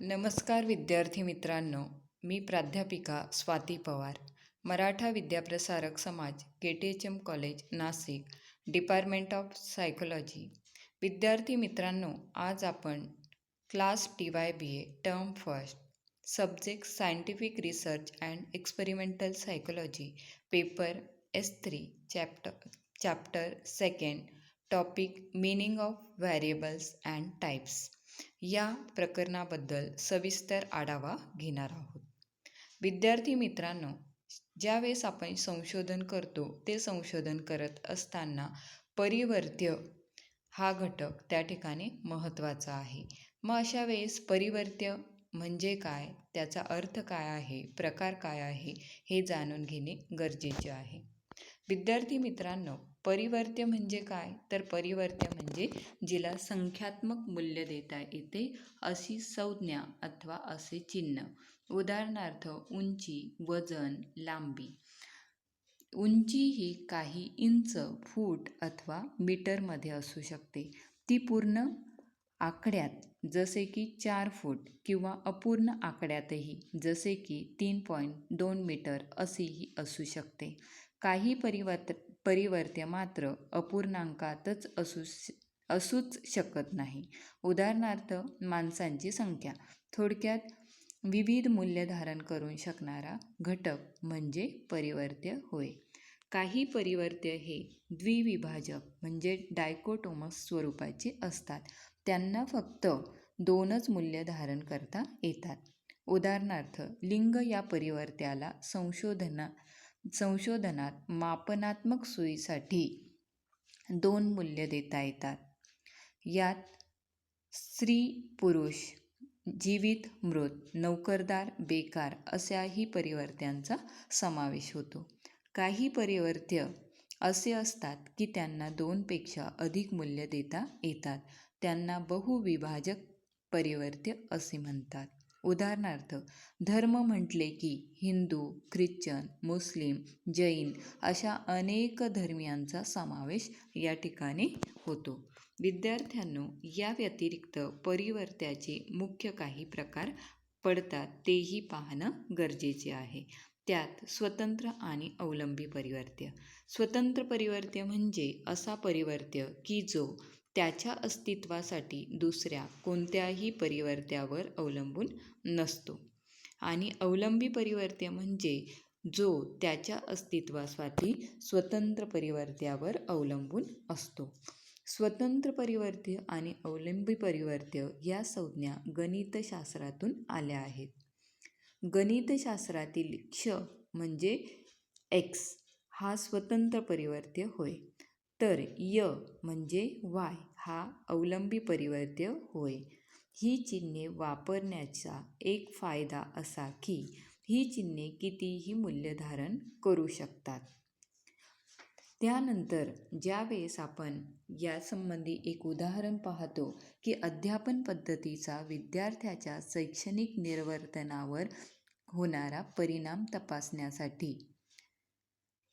नमस्कार विद्यार्थी मित्रांनो, मी प्राध्यापिका स्वाती पवार, मराठा विद्याप्रसारक समाज, KTHM college, Nashik, department of psychology. विद्यार्थी मित्रांनो, आज आपण class TYBA term first, subject scientific research and experimental psychology, paper S3, chapter second, topic meaning of variables and types या प्रकरणाबद्दल सविस्तर आढावा घेणार आहोत. विद्यार्थी मित्रांनो, ज्यावेळेस आपण संशोधन करतो ते संशोधन करत असताना परिवर्त्य हा घटक त्या ठिकाणी महत्त्वाचा आहे. मग अशा वेळेस परिवर्त्य म्हणजे काय, त्याचा अर्थ काय आहे, प्रकार काय आहे, हे जाणून घेणे गरजेचे आहे. विद्यार्थी मित्रांनो, परिवर्त्य म्हणजे काय, तर परिवर्त्य म्हणजे जिला संख्यात्मक मूल्य देता येते अशी संज्ञा अथवा असे चिन्ह. उदाहरणार्थ उंची, वजन, लांबी. उंची ही काही इंच, फूट अथवा मीटरमध्ये असू शकते. ती पूर्ण आकड्यात जसे की 4 फूट किंवा अपूर्ण आकड्यातही जसे की 3.2 मीटर असेही असू शकते. काही परिवर्त्य मात्र अपूर्णांकातच असूच शकत नाही. उदाहरणार्थ माणसांची संख्या. थोडक्यात विविध मूल्य धारण करू शकणारा घटक म्हणजे परिवर्त्य होय. काही परिवर्त्य हे द्विविभाजक म्हणजे डायकोटोमस स्वरूपाचे असतात. त्यांना फक्त 2च मूल्य धारण करता येतात. उदाहरणार्थ लिंग या परिवर्त्याला संशोधनात मापनात्मक सोयीसाठी 2 मूल्य देता येतात. यात स्त्री पुरुष, जीवित मृत, नोकरदार बेकार अशाही परिवर्त्यांचा समावेश होतो. काही परिवर्त्य असे असतात की त्यांना 2पेक्षा अधिक मूल्य देता येतात. त्यांना बहुविभाजक परिवर्त्य असे म्हणतात. उदाहरणार्थ धर्म म्हटले की हिंदू, ख्रिश्चन, मुस्लिम, जैन अशा अनेक धर्मियांचा समावेश या ठिकाणी होतो. विद्यार्थ्यांनो, या व्यतिरिक्त परिवर्त्याचे मुख्य काही प्रकार पडतात, तेही पाहणं गरजेचे आहे. त्यात स्वतंत्र आणि अवलंबी परिवर्त्य. स्वतंत्र परिवर्त्य म्हणजे असा परिवर्त्य की जो त्याच्या अस्तित्वासाठी दुसऱ्या कोणत्याही परिवर्त्यावर अवलंबून नसतो. आणि अवलंबी परिवर्त्य म्हणजे जो त्याच्या अस्तित्वासाठी स्वतंत्र परिवर्त्यावर अवलंबून असतो. स्वतंत्र परिवर्त्य आणि अवलंबी परिवर्त्य या संज्ञा गणितशास्त्रातून आल्या आहेत. गणितशास्त्रातील क्ष म्हणजे x हा स्वतंत्र परिवर्त्य होय, तर य म्हणजे y हा अवलंबी परिवर्त्य होय. ही चिन्हे वापरण्याचा एक फायदा असा की ही चिन्हे कितीही मूल्य धारण करू शकतात. त्यानंतर ज्यावेळेस आपण यासंबंधी एक उदाहरण पाहतो की अध्यापन पद्धतीचा विद्यार्थ्याच्या शैक्षणिक निर्वर्तनावर होणारा परिणाम तपासण्यासाठी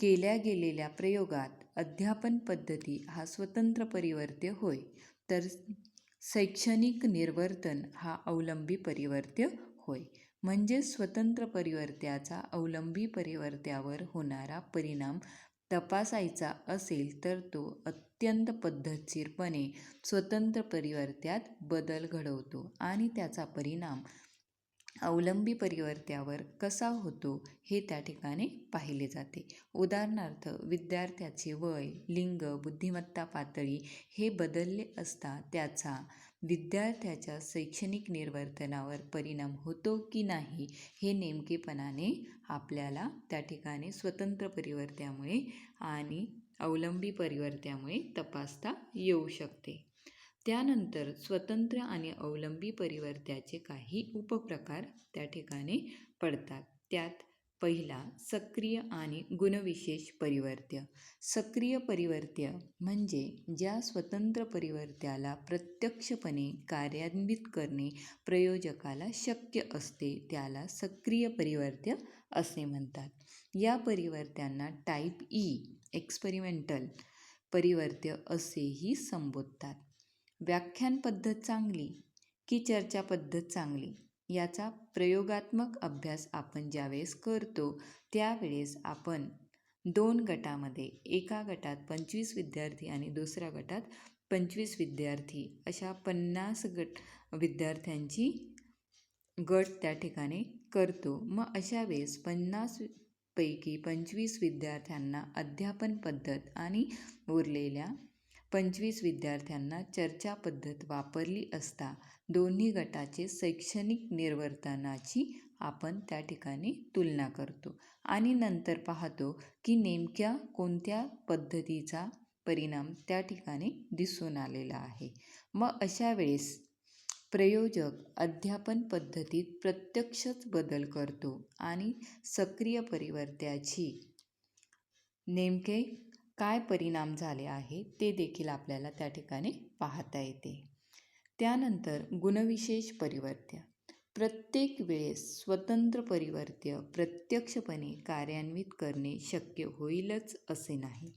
केल्या गेलेल्या प्रयोगात अध्यापन पद्धती हा स्वतंत्र परिवर्त्य होय, तर शैक्षणिक निर्वर्तन हा अवलंबी परिवर्त्य होय. म्हणजे स्वतंत्र परिवर्त्याचा अवलंबी परिवर्त्यावर होणारा परिणाम तपासायचा असेल तर तो अत्यंत पद्धतशीरपणे स्वतंत्र परिवर्त्यात बदल घडवतो आणि त्याचा परिणाम अवलंबी परिवर्त्यावर कसा होतो हे त्या ठिकाणी पाहिले जाते. उदाहरणार्थ विद्यार्थ्याचे वय, लिंग, बुद्धिमत्ता पातळी हे बदलले असता त्याचा विद्यार्थ्याच्या शैक्षणिक निर्वर्तनावर परिणाम होतो की नाही हे नेमकेपणाने आपल्याला त्या ठिकाणी स्वतंत्र परिवर्त्यामुळे आणि अवलंबी परिवर्त्यामुळे तपासता येऊ शकते. त्यानंतर स्वतंत्र आणि अवलंबी परिवर्त्याचे काही उपप्रकार त्या ठिकाणी पडतात. त्यात पहिला सक्रिय आणि गुणविशेष परिवर्त्य. सक्रिय परिवर्त्य म्हणजे ज्या स्वतंत्र परिवर्त्याला प्रत्यक्षपणे कार्यान्वित करणे प्रयोजकाला शक्य असते त्याला सक्रिय परिवर्त्य असे म्हणतात. या परिवर्त्यांना टाईप E एक्सपेरिमेंटल परिवर्त्य असेही संबोधतात. व्याख्यान पद्धत चांगली की चर्चा पद्धत चांगली, याचा प्रयोगात्मक अभ्यास आपण ज्यावेळेस करतो त्यावेळेस आपण 2 गटामध्ये, एका गटात 25 विद्यार्थी आणि दुसऱ्या गटात 25 विद्यार्थी अशा 50 विद्यार्थ्यांची गट त्या ठिकाणी करतो. मग अशा वेळेस 50 पैकी 25 विद्यार्थ्यांना अध्यापन पद्धत आणि उरलेल्या 25 विद्यार्थ्यांना चर्चा पद्धत वापरली असता दोन्ही गटाचे शैक्षणिक निर्वर्तनाची आपण त्या ठिकाणी तुलना करतो आणि नंतर पाहतो की नेमक्या कोणत्या पद्धतीचा परिणाम त्या ठिकाणी दिसून आलेला आहे. मग अशा वेळेस प्रयोजक अध्यापन पद्धतीत प्रत्यक्षच बदल करतो आणि सक्रिय परिवर्त्याची नेमके काय परिणाम झाले आहे ते देखील आपल्याला त्या ठिकाणी पाहता येते. त्यानंतर गुणविशेष परिवर्त्य. प्रत्येक वेळेस स्वतंत्र परिवर्त्य प्रत्यक्षपणे कार्यान्वित करणे शक्य होईलच असे नाही.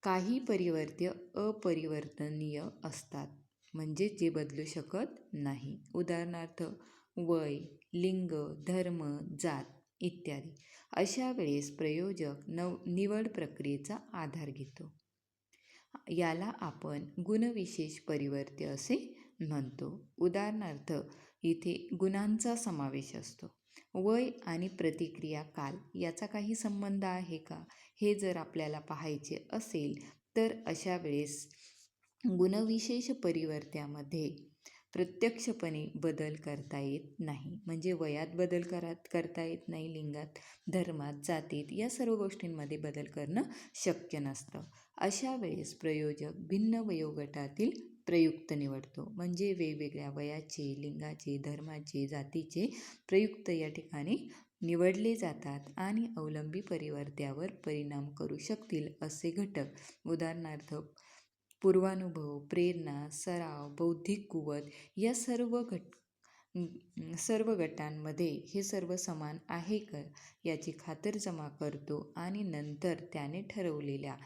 काही परिवर्त्य अपरिवर्तनीय असतात, म्हणजे जे बदलू शकत नाही. उदाहरणार्थ वय, लिंग, धर्म, जात इत्यादी. अशा वेळेस प्रयोजक निवड प्रक्रियेचा आधार घेतो. याला आपण गुणविशेष परिवर्त्य असे म्हणतो. उदाहरणार्थ इथे गुणांचा समावेश असतो. वय आणि प्रतिक्रिया काल याचा काही संबंध आहे का, हे जर आपल्याला पाहायचे असेल तर अशा वेळेस गुणविशेष परिवर्त्यामध्ये प्रत्यक्षपणे बदल करता येत नाही. म्हणजे वयात बदल करता येत नाही, लिंगात, धर्मात, जातीत या सर्व गोष्टींमध्ये बदल करणं शक्य नसतं. अशा वेळेस प्रयोजक भिन्न वयोगटातील प्रयुक्त निवडतो. म्हणजे वेगवेगळ्या वयाचे, लिंगाचे, धर्माचे, जातीचे प्रयुक्त या ठिकाणी निवडले जातात आणि अवलंबी परिवर्त्यावर परिणाम करू शकतील असे घटक, उदाहरणार्थ पूर्वानुभव, प्रेरणा, सराव, बौद्धिक कुवत या सर्व गटांमध्ये हे सर्व समान आहे का याची खातरजमा करतो आणि नंतर त्याने ठरवलेल्या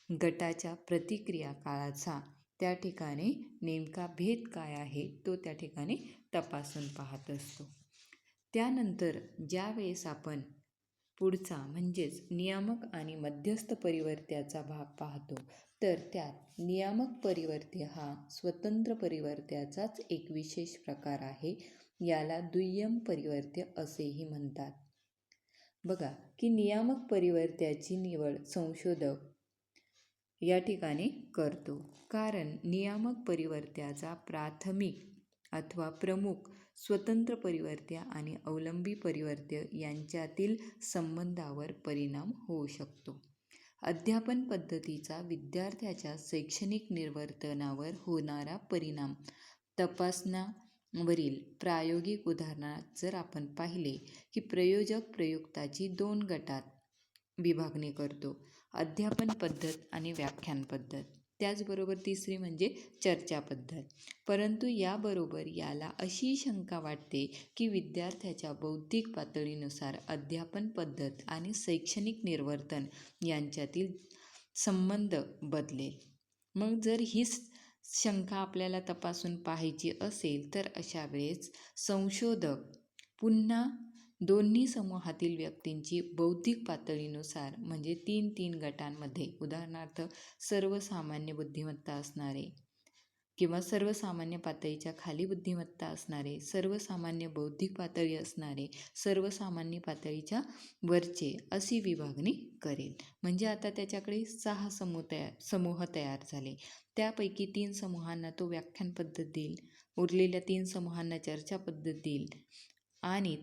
गटाच्या प्रतिक्रिया काळाचा त्या ठिकाणी नेमका भेद काय आहे तो त्या ठिकाणी तपासून पाहत असतो. त्यानंतर ज्या वेळेस आपण पुढचा म्हणजेच नियामक आणि मध्यस्थ परिवर्त्याचा भाग पाहतो तर त्यात नियामक परिवर्त्य हा स्वतंत्र परिवर्त्याचाच एक विशेष प्रकार आहे. याला दुय्यम परिवर्त्य असेही म्हणतात. बघा की नियामक परिवर्त्याची निवड संशोधक या ठिकाणी करतो, कारण नियामक परिवर्त्याचा प्राथमिक अथवा प्रमुख स्वतंत्र परिवर्त्य आणि अवलंबी परिवर्त्य यांच्यातील संबंधावर परिणाम होऊ शकतो. अध्यापन पद्धतीचा विद्यार्थ्याच्या शैक्षणिक निर्वर्तनावर होणारा परिणाम तपासण्यावरील प्रायोगिक उदाहरणात जर आपण पाहिले की प्रयोजक प्रयुक्ताची 2 गटात विभागणी करतो, अध्यापन पद्धत आणि व्याख्यान पद्धत. त्याचबरोबर तिसरी म्हणजे चर्चा पद्धत. परंतु याबरोबर याला अशी शंका वाटते की विद्यार्थ्याच्या बौद्धिक पातळीनुसार अध्यापन पद्धत आणि शैक्षणिक निर्वर्तन यांच्यातील संबंध बदलेल. मग जर ही शंका आपल्याला तपासून पाहायची असेल तर अशा वेळेस संशोधक पुन्हा दोन्ही समूहातील व्यक्तींची बौद्धिक पातळीनुसार म्हणजे 3 गटांमध्ये, उदाहरणार्थ सर्वसामान्य बुद्धिमत्ता असणारे किंवा सर्वसामान्य पातळीच्या खाली बुद्धिमत्ता असणारे, सर्वसामान्य बौद्धिक पातळी असणारे, सर्वसामान्य पातळीच्या वरचे अशी विभागणी करेल. म्हणजे आता त्याच्याकडे 6 समूह तयार झाले. त्यापैकी 3 समूहांना तो व्याख्यान पद्धत देईल, उरलेल्या 3 समूहांना चर्चा पद्धत देईल आणि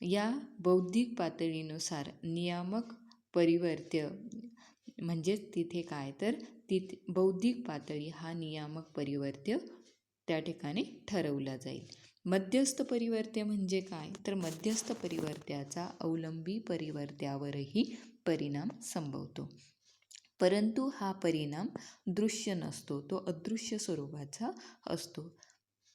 या बौद्धिक पातळीनुसार नियामक परिवर्त्य म्हणजेच तिथे काय तर तिथे बौद्धिक पातळी हा नियामक परिवर्त्य त्या ठिकाणी ठरवला जाईल. मध्यस्थ परिवर्त्य म्हणजे काय तर मध्यस्थ परिवर्त्याचा अवलंबी परिवर्त्यावरही परिणाम संभवतो, परंतु हा परिणाम दृश्य नसतो, तो अदृश्य स्वरूपाचा असतो.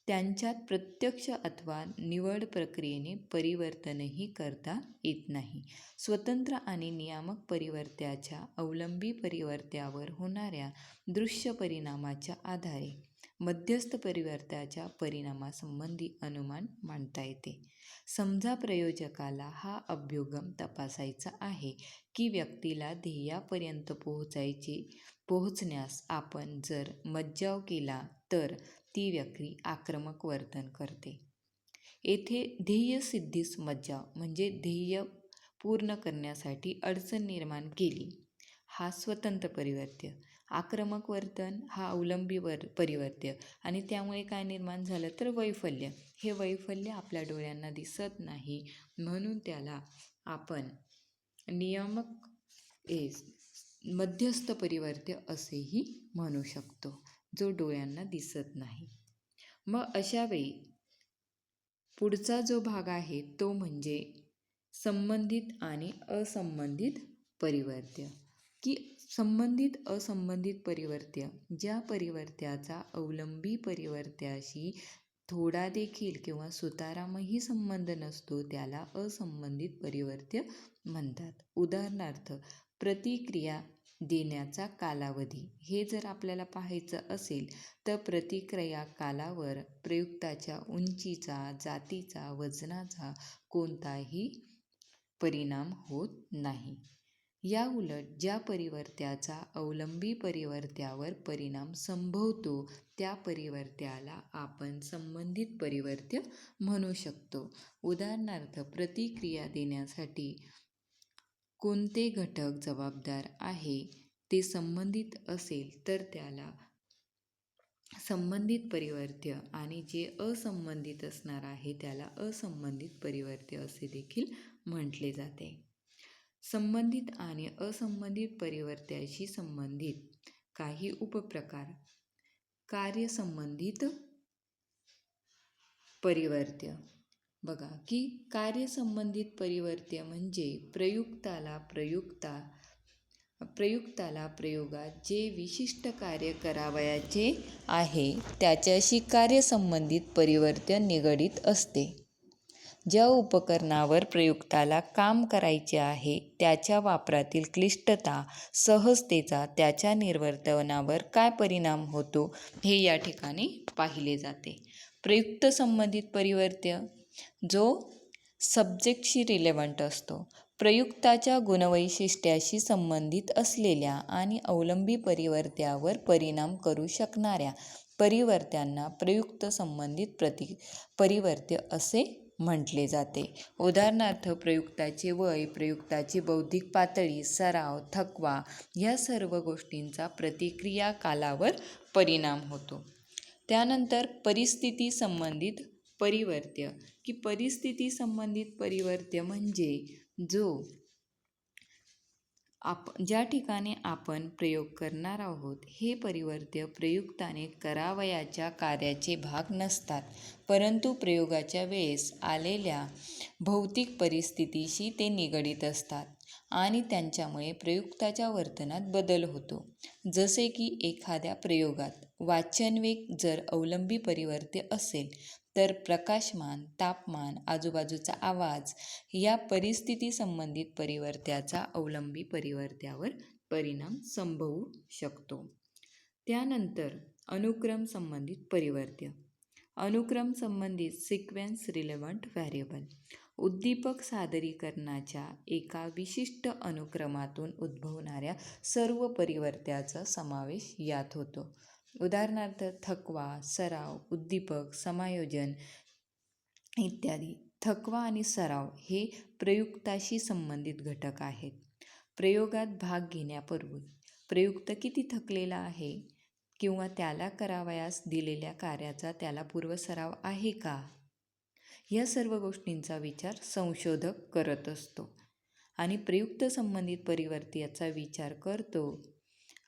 त्यांच्यात प्रत्यक्ष अथवा निवड प्रक्रियेने परिवर्तनही करता येत नाही. स्वतंत्र आणि नियामक परिवर्त्याच्या अवलंबी परिवर्त्यावर होणाऱ्या दृश्य परिणामाच्या आधारे मध्यस्थ परिवर्त्याच्या परिणामासंबंधी अनुमान मांडता येते. समजा प्रयोजकाला हा अभ्युगम तपासायचा आहे की व्यक्तीला ध्येयापर्यंत पोहोचण्यास आपण जर मज्जाव केला तर ती व्यक्ती आक्रमक वर्तन करते. येथे ध्येयसिद्धीस मज्जाव म्हणजे ध्येय पूर्ण करण्यासाठी अडचण निर्माण केली हा स्वतंत्र परिवर्त्य. आक्रमक वर्तन हा अवलंबी परिवर्त्य आणि त्यामुळे काय निर्माण झालं तर वैफल्य. हे वैफल्य आपल्या डोळ्यांना दिसत नाही म्हणून त्याला आपण नियामक मध्यस्थ परिवर्त्य असेही म्हणू शकतो, जो डोळ्यांना दिसत नाही. मग अशा वेळी पुढचा जो भाग आहे तो म्हणजे संबंधित आणि असंबंधित परिवर्त्य. की संबंधित असंबंधित परिवर्त्य, ज्या परिवर्त्याचा अवलंबी परिवर्त्याशी थोडा देखील किंवा सुतारामही संबंध नसतो त्याला असंबंधित परिवर्त्य म्हणतात. उदाहरणार्थ प्रतिक्रिया देण्याचा कालावधी. हे जर आपल्याला पाहायचं असेल तर प्रतिक्रिया कालावर प्रयुक्ताच्या उंचीचा, जातीचा, वजनाचा कोणताही परिणाम होत नाही. या उलट ज्या परिवर्त्याचा अवलंबी परिवर्त्यावर परिणाम संभवतो त्या परिवर्त्याला आपण संबंधित परिवर्त्य म्हणू शकतो. उदाहरणार्थ प्रतिक्रिया देण्यासाठी कोणते घटक जबाबदार आहे ते संबंधित असेल तर त्याला संबंधित परिवर्त्य आणि जे असंबंधित असणार आहे त्याला असंबंधित परिवर्त्य असे देखील म्हटले जाते. संबंधित आणि असंबंधित परिवर्त्याशी संबंधित काही उपप्रकार. कार्यसंबंधित परिवर्त्य. बघा की कार्यसंबंधित परिवर्त्य म्हणजे प्रयुक्ताला प्रयोगात जे विशिष्ट कार्य करावयाचे आहे त्याच्याशी कार्यसंबंधित परिवर्त्य निगडित असते. ज्या उपकरणावर प्रयुक्ताला काम करायचे आहे त्याच्या वापरातील क्लिष्टता, सहजतेचा त्याच्या निर्वर्तनावर काय परिणाम होतो हे या ठिकाणी पाहिले जाते. प्रयुक्त संबंधित परिवर्त्य जो सब्जेक्टशी रिलेव्हंट असतो. प्रयुक्ताच्या गुणवैशिष्ट्याशी संबंधित असलेल्या आणि अवलंबी परिवर्त्यावर परिणाम करू शकणाऱ्या परिवर्त्यांना प्रयुक्त संबंधित परिवर्त्य असे म्हटले जाते. उदाहरणार्थ प्रयुक्ताचे वय, प्रयुक्ताची बौद्धिक पातळी, सराव, थकवा ह्या सर्व गोष्टींचा प्रतिक्रिया कालावर परिणाम होतो. त्यानंतर परिस्थिती संबंधित परिवर्त्य की परिस्थिती संबंधित परिवर्त्य म्हणजे ज्या ठिकाणी आपण प्रयोग करणार आहोत हे परिवर्त्य प्रयुक्ताने करावयाच्या कार्याचे भाग नसतात, परंतु प्रयोगाच्या वेळेस आलेल्या भौतिक परिस्थितीशी ते निगडित असतात आणि त्यांच्यामुळे प्रयुक्ताच्या वर्तनात बदल होतो. जसे की एखाद्या प्रयोगात वाचनवेग जर अवलंबी परिवर्त्य असेल तर प्रकाशमान, तापमान, आजूबाजूचा आवाज या परिस्थिती संबंधित परिवर्त्याचा अवलंबी परिवर्त्यावर परिणाम संभवू शकतो. त्यानंतर अनुक्रम संबंधित परिवर्त्य. अनुक्रम संबंधित सिक्वेन्स रिलेव्हंट व्हेरिएबल. उद्दीपक सादरीकरणाच्या एका विशिष्ट अनुक्रमातून उद्भवणाऱ्या सर्व परिवर्त्याचा समावेश यात होतो. उदाहरणार्थ थकवा, सराव, उद्दीपक, समायोजन इत्यादी. थकवा आणि सराव हे प्रयुक्ताशी संबंधित घटक आहेत. प्रयोगात भाग घेण्यापूर्वी प्रयुक्त किती थकलेला आहे किंवा त्याला करावयास दिलेल्या कार्याचा त्याला पूर्वसराव आहे का, या सर्व गोष्टींचा विचार संशोधक करत असतो आणि प्रयुक्त संबंधित परिवर्त्याचा विचार करतो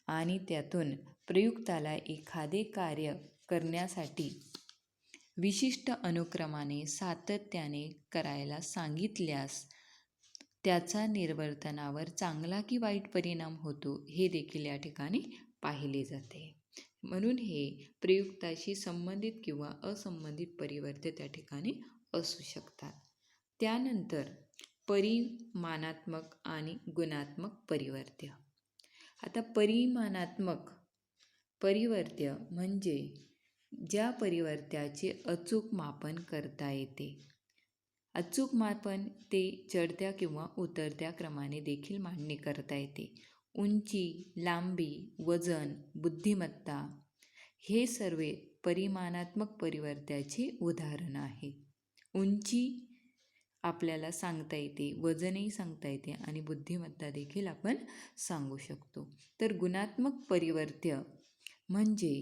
आणि त्यातून प्रयुक्ताला एखादे कार्य करण्यासाठी विशिष्ट अनुक्रमाने सातत्याने करायला सांगितल्यास त्याचा निर्वर्तनावर चांगला की वाईट परिणाम होतो हे देखील या ठिकाणी पाहिले जाते. म्हणून हे प्रयुक्ताशी संबंधित किंवा असंबंधित परिवर्त्य त्या ठिकाणी असू शकतात. त्यानंतर परिमाणात्मक आणि गुणात्मक परिवर्त्य. आता परिमाणात्मक परिवर्त्य म्हणजे ज्या परिवर्त्याचे अचूक मापन करता येते. अचूक मापन ते चढत्या किंवा उतरत्या क्रमाने देखील मांडणी करता येते. उंची, लांबी, वजन, बुद्धिमत्ता हे सर्व परिमाणात्मक परिवर्त्याचे उदाहरण आहे. उंची आपल्याला सांगता येते, वजनही सांगता येते आणि बुद्धिमत्ता देखील आपण सांगू शकतो. तर गुणात्मक परिवर्त्य म्हणजे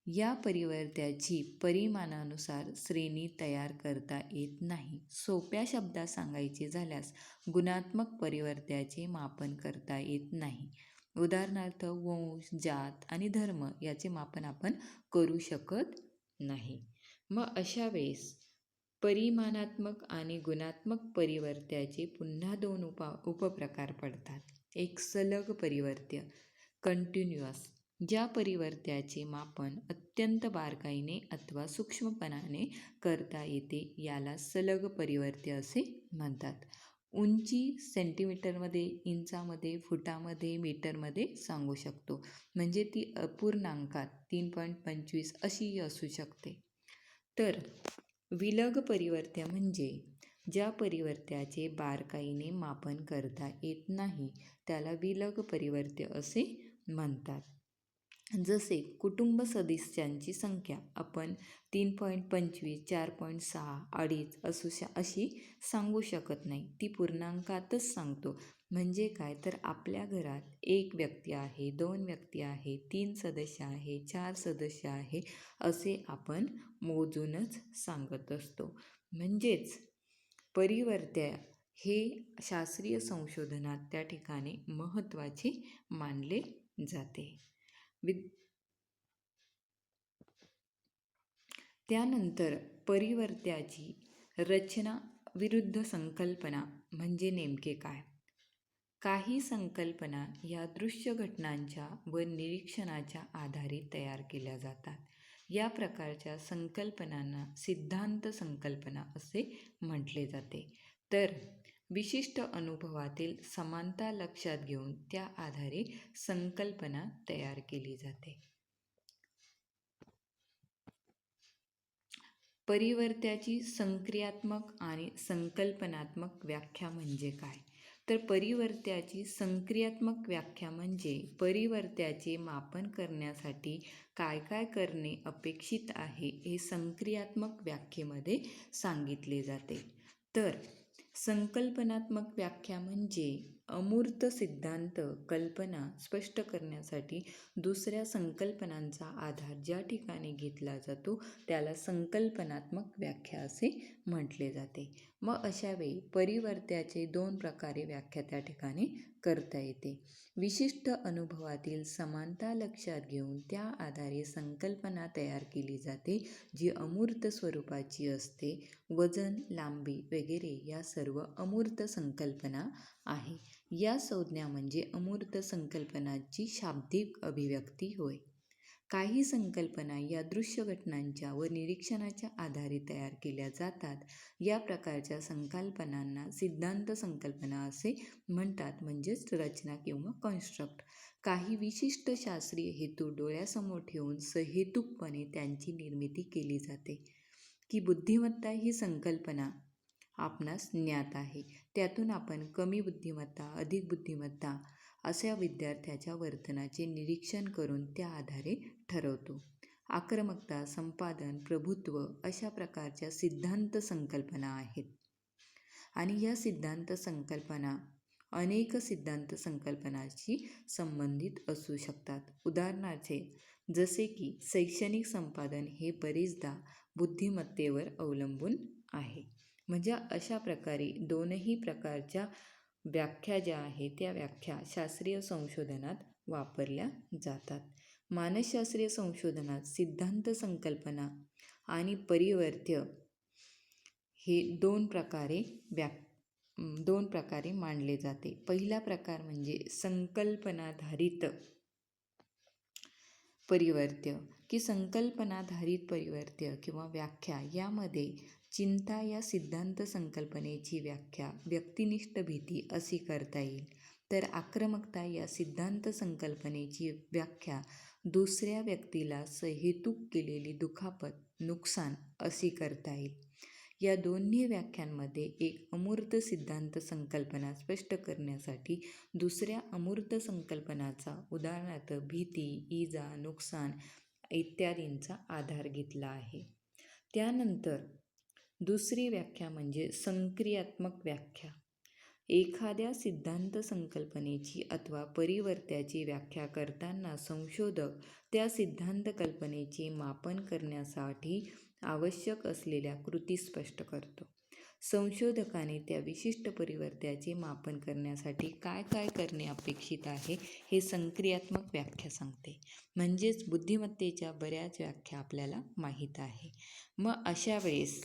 या परिवर्त्याची परिमाणानुसार श्रेणी तयार करता येत नाही. सोप्या शब्दात सांगायचे झाल्यास गुणात्मक परिवर्त्याचे मापन करता येत नाही. उदाहरणार्थ वंश, जात आणि धर्म याचे मापन आपण करू शकत नाही. मग अशा वेळेस परिमाणात्मक आणि गुणात्मक परिवर्त्याचे पुन्हा दोन उपप्रकार पडतात. एक सलग परिवर्त्य, कंटिन्युअस, ज्या परिवर्त्याचे मापन अत्यंत बारकाईने अथवा सूक्ष्मपणाने करता येते याला सलग परिवर्त्य असे म्हणतात. उंची सेंटीमीटरमध्ये, इंचामध्ये, फुटामध्ये, मीटरमध्ये सांगू शकतो. म्हणजे ती अपूर्णांकात 3.25 अशीही असू शकते. तर विलग परिवर्त्य म्हणजे ज्या परिवर्त्याचे बारकाईने मापन करता येत नाही त्याला विलग परिवर्त्य असे म्हणतात. जसे कुटुंब सदस्यांची संख्या आपण 3.25, 4.6, 2.5 अशी सांगू शकत नाही. ती पूर्णांकातच सांगतो. म्हणजे काय तर आपल्या घरात 1 व्यक्ती आहे, 2 व्यक्ती आहे, 3 सदस्य आहे, 4 सदस्य आहे असे आपण मोजूनच सांगत असतो. म्हणजेच परिवर्त्य हे शास्त्रीय संशोधनात त्या ठिकाणी महत्त्वाचे मानले जाते. त्यानंतर परिवर्त्याची रचना विरुद्ध संकल्पना म्हणजे नेमके काय? काही संकल्पना या दृश्य घटनांच्या व निरीक्षणाच्या आधारे तयार केल्या जातात. या प्रकारच्या संकल्पनांना सिद्धांत संकल्पना असे म्हटले जाते. तर विशिष्ट अनुभवातील समानता लक्षात घेऊन त्या आधारे संकल्पना तयार केली जाते. परिवर्त्याची संक्रियात्मक आणि संकल्पनात्मक व्याख्या म्हणजे काय? तर परिवर्त्याची संक्रियात्मक व्याख्या म्हणजे परिवर्त्याचे मापन करण्यासाठी काय काय करणे अपेक्षित आहे हे संक्रियात्मक व्याख्येमध्ये सांगितले जाते. तर संकल्पनात्मक व्याख्या म्हणजे अमूर्त सिद्धांत कल्पना स्पष्ट करण्यासाठी दुसऱ्या संकल्पनांचा आधार ज्या ठिकाणी घेतला जातो त्याला संकल्पनात्मक व्याख्या असे म्हटले जाते. मग अशा वेळी परिवर्त्याचे 2 प्रकारे व्याख्या त्या ठिकाणी करता येते. विशिष्ट अनुभवातील समानता लक्षात घेऊन त्या आधारे संकल्पना तयार केली जाते जी अमूर्त स्वरूपाची असते. वजन, लांबी वगैरे या सर्व अमूर्त संकल्पना आहे. या संज्ञा म्हणजे अमूर्त संकल्पनाची शाब्दिक अभिव्यक्ती होय. काही संकल्पना या दृश्य घटनांच्या व निरीक्षणाच्या आधारे तयार केल्या जातात. या प्रकारच्या संकल्पनांना सिद्धांत संकल्पना असे म्हणतात. म्हणजेच रचना किंवा कॉन्स्ट्रक्ट. काही विशिष्ट शास्त्रीय हेतू डोळ्यासमोर ठेवून सहेतुकपणे त्यांची निर्मिती केली जाते. की बुद्धिमत्ता ही संकल्पना आपणास ज्ञात आहे. त्यातून आपण कमी बुद्धिमत्ता, अधिक बुद्धिमत्ता अशा विद्यार्थ्याच्या वर्तनाचे निरीक्षण करून त्या आधारे ठरवतो. आक्रमकता, संपादन, प्रभुत्व अशा प्रकारच्या सिद्धांत संकल्पना आहेत. आणि या सिद्धांत संकल्पना अनेक सिद्धांत संकल्पनाशी संबंधित असू शकतात. उदाहरणार्थ जसे की शैक्षणिक संपादन हे बरेचदा बुद्धिमत्तेवर अवलंबून आहे. म्हणजे अशा प्रकारे दोनही प्रकारच्या व्याख्या ज्या आहेत त्या व्याख्या शास्त्रीय संशोधनात वापरल्या जातात. मानसशास्त्रीय संशोधनात सिद्धांत संकल्पना आणि परिवर्त्य हे दोन प्रकारे मांडले जाते. पहिला प्रकार म्हणजे संकल्पनाधारित परिवर्त्य की संकल्पनाधारित परिवर्त्य किंवा व्याख्या यामध्ये चिंता या सिद्धांत संकल्पनेची व्याख्या व्यक्तिनिष्ठ भीती अशी करता येईल. तर आक्रमकता या सिद्धांत संकल्पनेची व्याख्या दुसऱ्या व्यक्तीला सहेतुक केलेली दुखापत, नुकसान अशी करता येईल. या दोन्ही व्याख्यांमध्ये एक अमूर्त सिद्धांत संकल्पना स्पष्ट करण्यासाठी दुसऱ्या अमूर्त संकल्पनाचा उदाहरणार्थ भीती, इजा, नुकसान इत्यादींचा आधार घेतला आहे. त्यानंतर दुसरी व्याख्या म्हणजे संक्रियात्मक व्याख्या. एखाद्या सिद्धांत संकल्पनेची अथवा परिवर्त्याची व्याख्या करताना संशोधक त्या सिद्धांत कल्पनेचे मापन करण्यासाठी आवश्यक असलेल्या कृती स्पष्ट करतो. संशोधकाने त्या विशिष्ट परिवर्त्याचे मापन करण्यासाठी काय काय करणे अपेक्षित आहे हे संक्रियात्मक व्याख्या सांगते. म्हणजेच बुद्धिमत्तेच्या बऱ्याच व्याख्या आपल्याला माहीत आहे. मग अशा वेळेस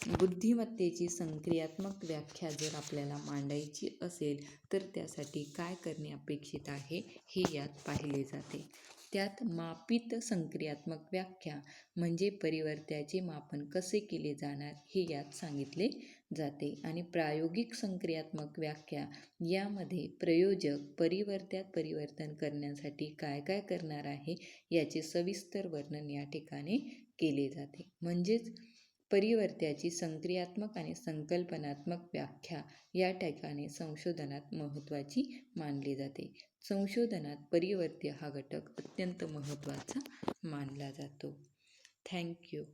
बुद्धिमत्तेची संक्रियात्मक व्याख्या जर आपल्याला मांडायची असेल तर त्यासाठी काय करणे अपेक्षित आहे हे यात पाहिले जाते. त्यात मापित संक्रियात्मक व्याख्या म्हणजे परिवर्त्याचे मापन कसे केले जाणार हे यात सांगितले जाते. आणि प्रायोगिक संक्रियात्मक व्याख्या यामध्ये प्रयोजक परिवर्त्यात परिवर्तन करण्यासाठी काय काय करणार आहे याचे सविस्तर वर्णन या ठिकाणी केले जाते. म्हणजेच परिवर्त्याची संक्रियात्मक आणि संकल्पनात्मक व्याख्या या ठिकाणी संशोधनात महत्त्वाची मानली जाते. संशोधनात परिवर्त्य हा घटक अत्यंत महत्त्वाचा मानला जातो. थँक्यू.